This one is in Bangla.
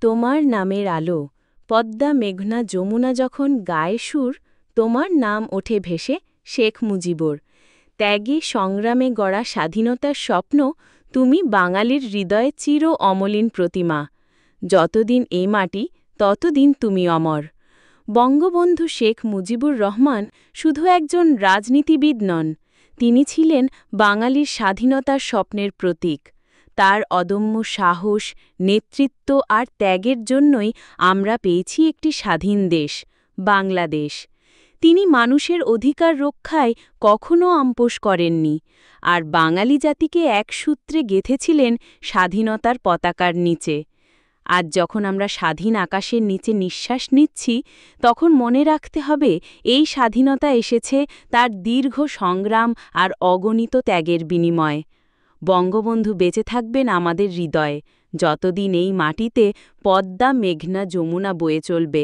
তোমার নামের আলো পদ্মা মেঘনা যমুনা যখন গায়ে সুর তোমার নাম ওঠে ভেসে শেখ মুজিবর ত্যাগে সংগ্রামে গড়া স্বাধীনতার স্বপ্ন তুমি বাঙালির হৃদয়ে চির অমলিন প্রতিমা যতদিন এই মাটি ততদিন তুমি অমর বঙ্গবন্ধু শেখ মুজিবুর রহমান শুধু একজন রাজনীতিবিদ নন তিনি ছিলেন বাঙালির স্বাধীনতার স্বপ্নের প্রতীক তার অদম্য সাহস নেতৃত্ব আর ত্যাগের জন্যই আমরা পেয়েছি একটি স্বাধীন দেশ বাংলাদেশ তিনি মানুষের অধিকার রক্ষায় কখনো আপোস করেননি আর বাঙালি জাতিকে এক সূত্রে গেঁথেছিলেন স্বাধীনতার পতাকার নিচে আজ যখন আমরা স্বাধীন আকাশের নিচে নিঃশ্বাস নিচ্ছি তখন মনে রাখতে হবে এই স্বাধীনতা এসেছে তার দীর্ঘ সংগ্রাম আর অগণিত ত্যাগের বিনিময়ে বঙ্গবন্ধু বেঁচে থাকবেন আমাদের হৃদয়ে যতদিন এই মাটিতে পদ্মা মেঘনা যমুনা বয়ে চলবে